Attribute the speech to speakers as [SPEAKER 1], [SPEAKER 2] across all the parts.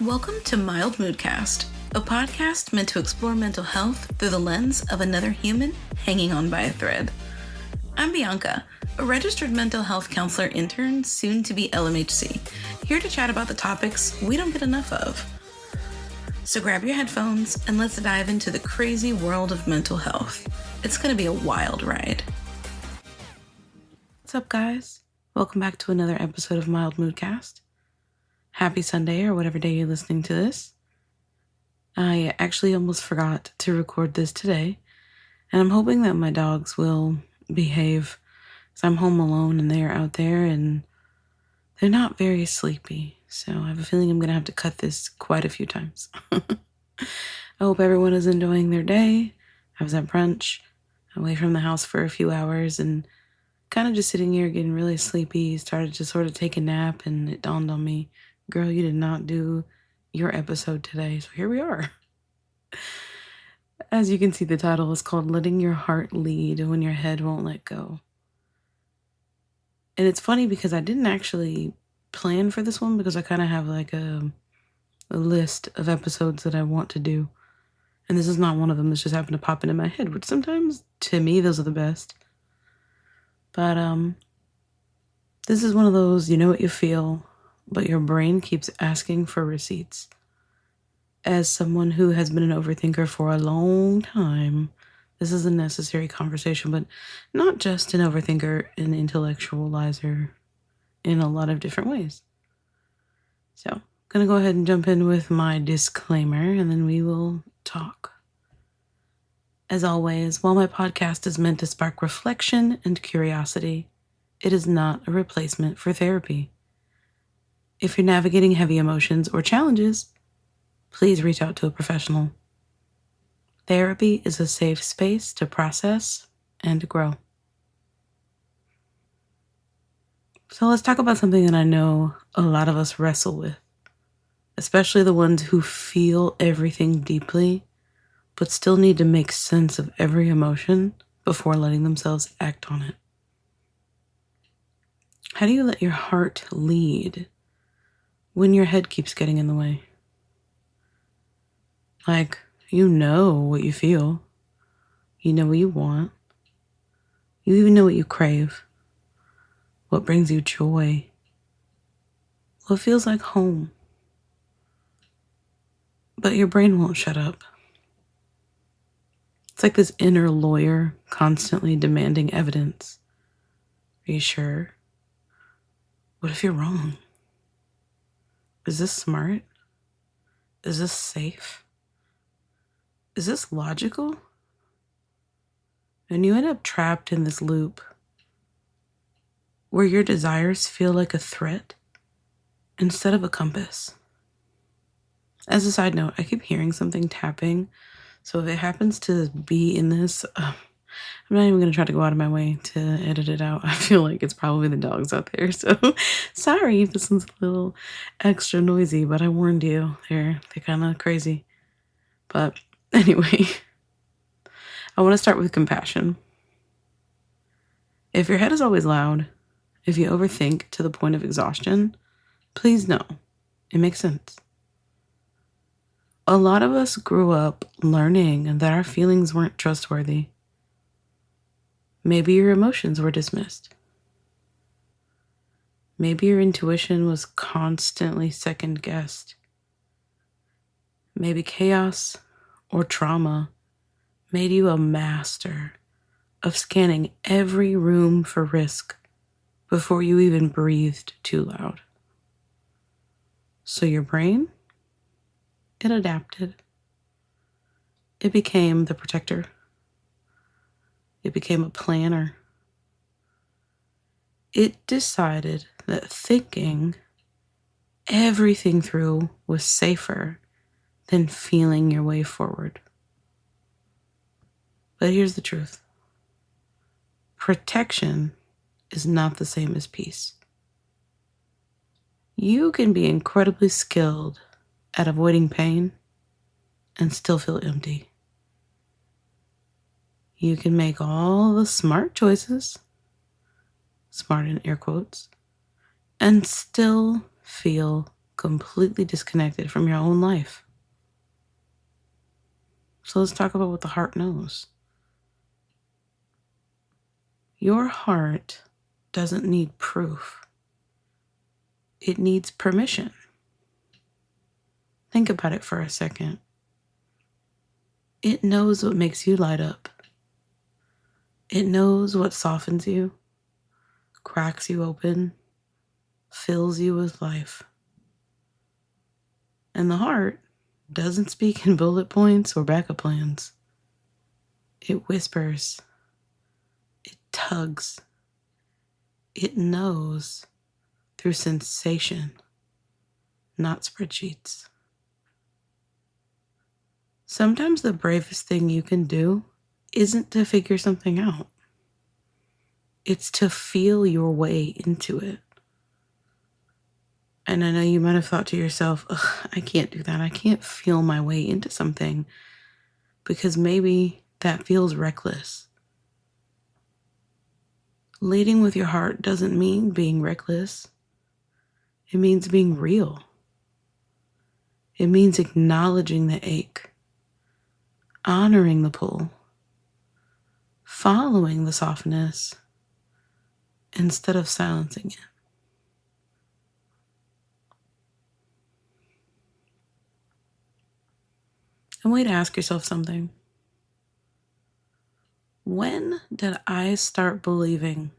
[SPEAKER 1] Welcome to Mild Moodcast, a podcast meant to explore mental health through the lens of another human hanging on by a thread. I'm Bianca, a registered mental health counselor intern, soon to be LMHC, here to chat about the topics we don't get enough of. So grab your headphones and let's dive into the crazy world of mental health. It's going to be a wild ride. What's up, guys? Welcome back to another episode of Mild Moodcast. Happy Sunday or whatever day you're listening to this. I actually almost forgot to record this today, and I'm hoping that my dogs will behave because I'm home alone and they're out there and they're not very sleepy. So I have a feeling I'm going to have to cut this quite a few times. I hope everyone is enjoying their day. I was at brunch, away from the house for a few hours and kind of just sitting here getting really sleepy. Started to sort of take a nap and it dawned on me, girl, you did not do your episode today. So here we are. As you can see, the title is called Letting Your Heart Lead When Your Head Won't Let Go. And it's funny because I didn't actually plan for this one because I kind of have like a list of episodes that I want to do. And this is not one of them. This just happened to pop into my head, which sometimes to me, those are the best. But this is one of those, you know what you feel, but your brain keeps asking for receipts. As someone who has been an overthinker for a long time, this is a necessary conversation, but not just an overthinker, an intellectualizer in a lot of different ways. So I'm going to go ahead and jump in with my disclaimer, and then we will talk. As always, while my podcast is meant to spark reflection and curiosity, it is not a replacement for therapy. If you're navigating heavy emotions or challenges, please reach out to a professional. Therapy is a safe space to process and grow. So let's talk about something that I know a lot of us wrestle with, especially the ones who feel everything deeply, but still need to make sense of every emotion before letting themselves act on it. How do you let your heart lead when your head keeps getting in the way? Like, you know what you feel. You know what you want. You even know what you crave. What brings you joy. What feels like home. But your brain won't shut up. It's like this inner lawyer constantly demanding evidence. Are you sure? What if you're wrong? Is this smart? Is this safe? Is this logical? And you end up trapped in this loop where your desires feel like a threat instead of a compass. As a side note, I keep hearing something tapping. So if it happens to be in this, I'm not even going to try to go out of my way to edit it out. I feel like it's probably the dogs out there. So sorry if this one's a little extra noisy, but I warned you. They're kind of crazy. But anyway, I want to start with compassion. If your head is always loud, if you overthink to the point of exhaustion, please know it makes sense. A lot of us grew up learning that our feelings weren't trustworthy. Maybe your emotions were dismissed. Maybe your intuition was constantly second-guessed. Maybe chaos or trauma made you a master of scanning every room for risk before you even breathed too loud. So your brain, it adapted. It became the protector. It became a planner. It decided that thinking everything through was safer than feeling your way forward. But here's the truth. Protection is not the same as peace. You can be incredibly skilled at avoiding pain and still feel empty. You can make all the smart choices, smart in air quotes, and still feel completely disconnected from your own life. So let's talk about what the heart knows. Your heart doesn't need proof. It needs permission. Think about it for a second. It knows what makes you light up. It knows what softens you, cracks you open, fills you with life. And the heart doesn't speak in bullet points or backup plans. It whispers. It tugs. It knows through sensation, not spreadsheets. Sometimes the bravest thing you can do isn't to figure something out. It's to feel your way into it. And I know you might have thought to yourself, I can't do that. I can't feel my way into something because maybe that feels reckless. Leading with your heart doesn't mean being reckless. It means being real. It means acknowledging the ache, honoring the pull, following the softness instead of silencing it. And wait to ask yourself something. When did I start believing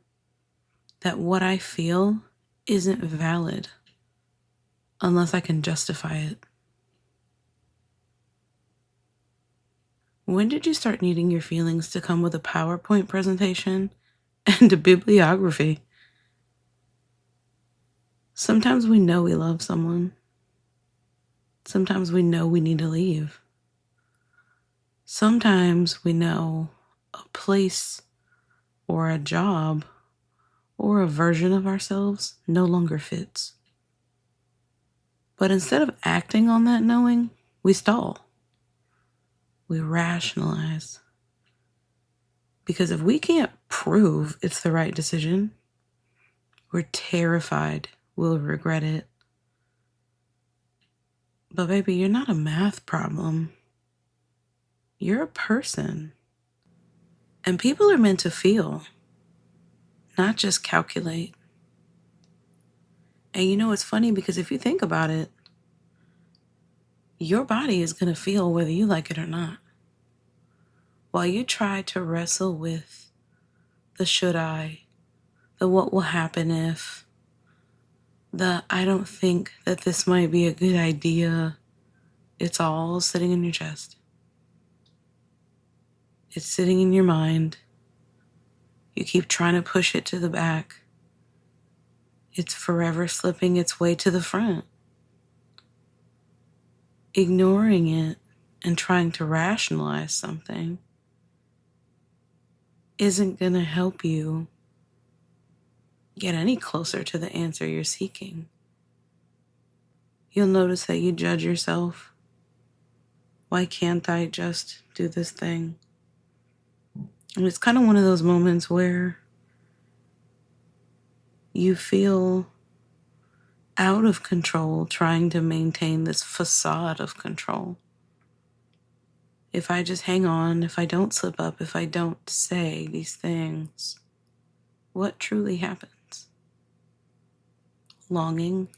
[SPEAKER 1] that what I feel isn't valid unless I can justify it? When did you start needing your feelings to come with a PowerPoint presentation and a bibliography? Sometimes we know we love someone. Sometimes we know we need to leave. Sometimes we know a place or a job or a version of ourselves no longer fits. But instead of acting on that knowing, we stall. We rationalize. Because if we can't prove it's the right decision, we're terrified we'll regret it. But baby, you're not a math problem. You're a person. And people are meant to feel, not just calculate. And you know, it's funny because if you think about it, your body is going to feel whether you like it or not. While you try to wrestle with the should I, the what will happen if, the I don't think that this might be a good idea, it's all sitting in your chest. It's sitting in your mind. You keep trying to push it to the back. It's forever slipping its way to the front. Ignoring it and trying to rationalize something isn't going to help you get any closer to the answer you're seeking. You'll notice that you judge yourself. Why can't I just do this thing? And it's kind of one of those moments where you feel out of control trying to maintain this facade of control. If I just hang on, if I don't slip up, if I don't say these things, what truly happens? Longing.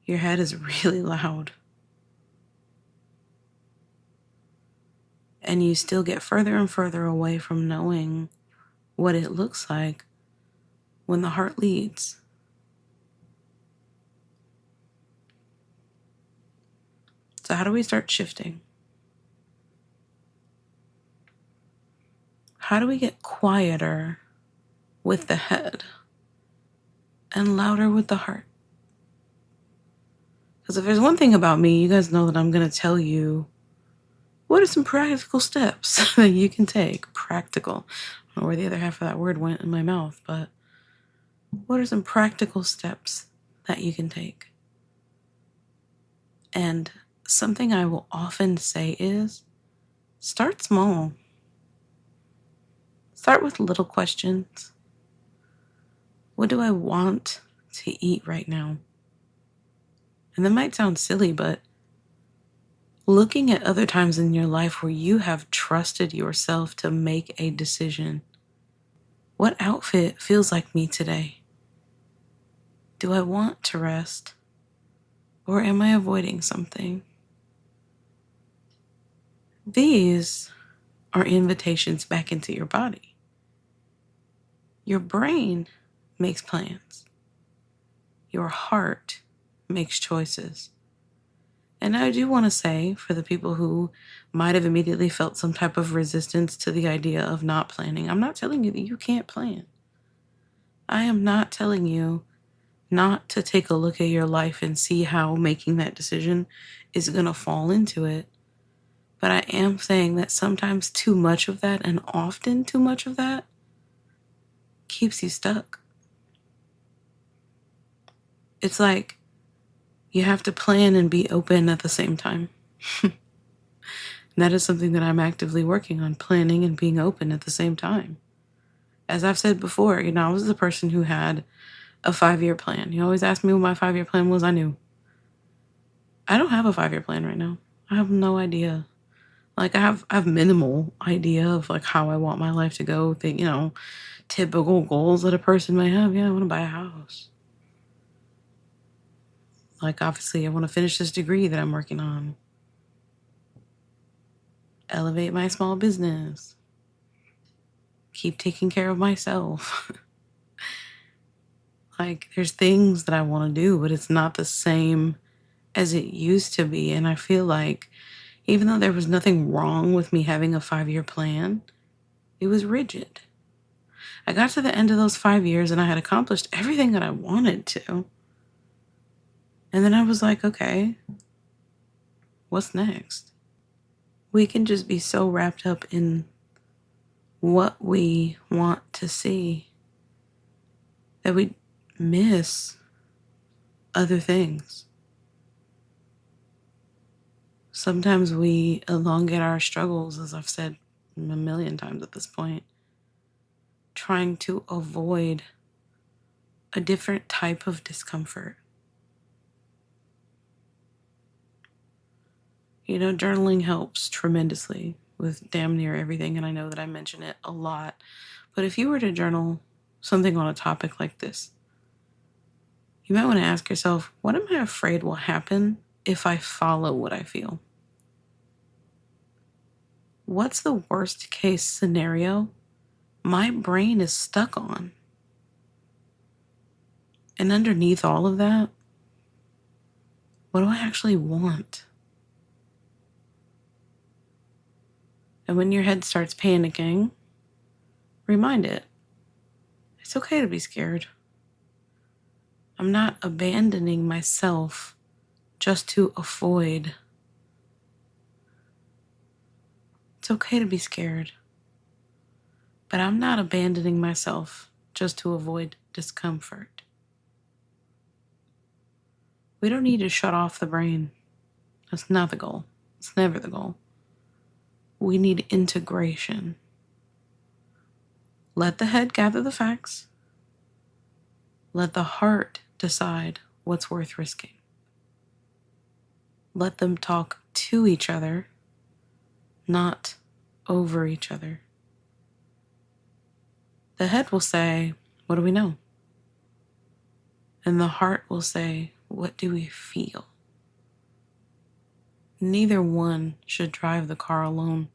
[SPEAKER 1] Your head is really loud. And you still get further and further away from knowing what it looks like when the heart leads. So how do we start shifting? How do we get quieter with the head and louder with the heart? Because if there's one thing about me, you guys know that I'm going to tell you what are some practical steps that you can take. Practical. I don't know where the other half of that word went in my mouth, but what are some practical steps that you can take? And something I will often say is start small. Start with little questions. What do I want to eat right now? And that might sound silly, but looking at other times in your life where you have trusted yourself to make a decision. What outfit feels like me today? Do I want to rest? Or am I avoiding something? These are invitations back into your body. Your brain makes plans. Your heart makes choices. And I do want to say, for the people who might have immediately felt some type of resistance to the idea of not planning, I'm not telling you that you can't plan. I am not telling you not to take a look at your life and see how making that decision is going to fall into it. But I am saying that sometimes too much of that, and often too much of that, keeps you stuck. It's like you have to plan and be open at the same time. That is something that I'm actively working on, planning and being open at the same time. As I've said before, I was the person who had a 5-year plan. You always ask me what my 5-year plan was. I knew. I don't have a 5-year plan right now. I have no idea. Like I have minimal idea of like how I want my life to go. Typical goals that a person may have. Yeah, I want to buy a house. Like obviously I want to finish this degree that I'm working on. Elevate my small business. Keep taking care of myself. Like there's things that I want to do, but it's not the same as it used to be. And I feel like even though there was nothing wrong with me having a 5-year plan, it was rigid. I got to the end of those 5 years and I had accomplished everything that I wanted to. And then I was like, okay, what's next? We can just be so wrapped up in what we want to see that we miss other things. Sometimes we elongate our struggles, as I've said a million times at this point, trying to avoid a different type of discomfort. Journaling helps tremendously with damn near everything, and I know that I mention it a lot. But if you were to journal something on a topic like this, you might want to ask yourself, what am I afraid will happen if I follow what I feel? What's the worst case scenario my brain is stuck on? And underneath all of that, what do I actually want? And when your head starts panicking, remind it, it's okay to be scared. I'm not abandoning myself just to avoid. It's okay to be scared. But I'm not abandoning myself just to avoid discomfort. We don't need to shut off the brain. That's not the goal. It's never the goal. We need integration. Let the head gather the facts. Let the heart decide what's worth risking. Let them talk to each other, not over each other. The head will say, what do we know? And the heart will say, what do we feel? Neither one should drive the car alone.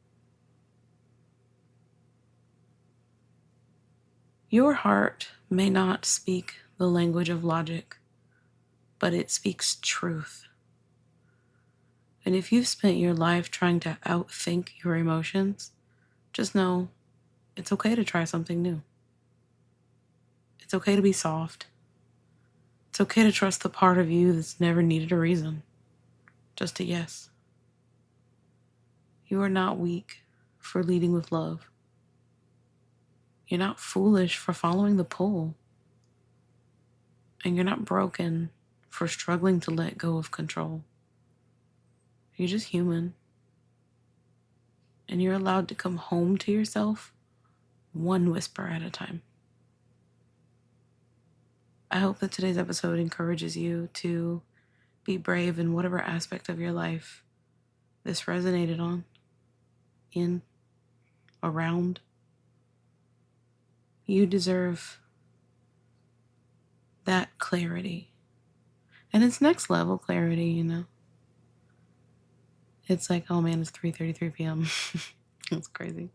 [SPEAKER 1] Your heart may not speak the language of logic, but it speaks truth. And if you've spent your life trying to outthink your emotions, just know it's okay to try something new. It's okay to be soft. It's okay to trust the part of you that's never needed a reason. Just a yes. You are not weak for leading with love. You're not foolish for following the pull. And you're not broken for struggling to let go of control. You're just human. And you're allowed to come home to yourself one whisper at a time. I hope that today's episode encourages you to Be brave in whatever aspect of your life this resonated on, in, around. You deserve that clarity. And it's next level clarity, you know. It's like, oh man, it's 3:33 p.m. It's crazy.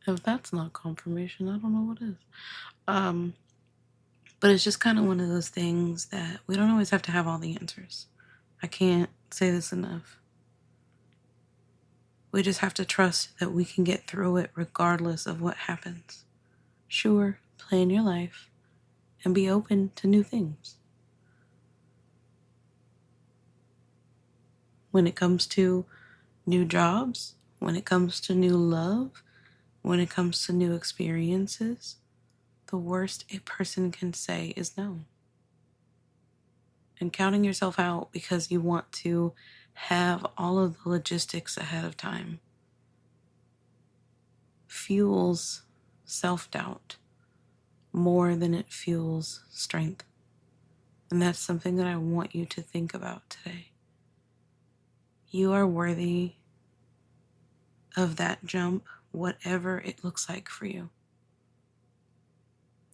[SPEAKER 1] If that's not confirmation, I don't know what is. But it's just kind of one of those things that we don't always have to have all the answers. I can't say this enough. We just have to trust that we can get through it regardless of what happens. Sure, plan your life and be open to new things. When it comes to new jobs, when it comes to new love, when it comes to new experiences, the worst a person can say is no. And counting yourself out because you want to have all of the logistics ahead of time fuels self-doubt more than it fuels strength. And that's something that I want you to think about today. You are worthy of that jump, whatever it looks like for you.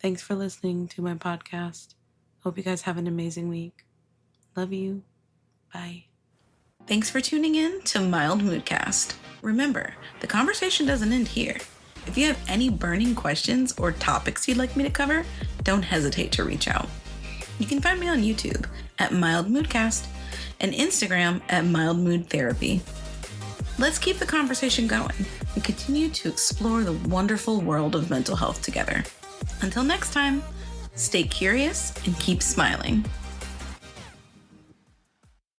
[SPEAKER 1] Thanks for listening to my podcast. Hope you guys have an amazing week. Love you. Bye. Thanks for tuning in to Mild Moodcast. Remember, the conversation doesn't end here. If you have any burning questions or topics you'd like me to cover, don't hesitate to reach out. You can find me on YouTube at Mild Moodcast and Instagram at Mild Mood Therapy. Let's keep the conversation going and continue to explore the wonderful world of mental health together. Until next time, stay curious and keep smiling.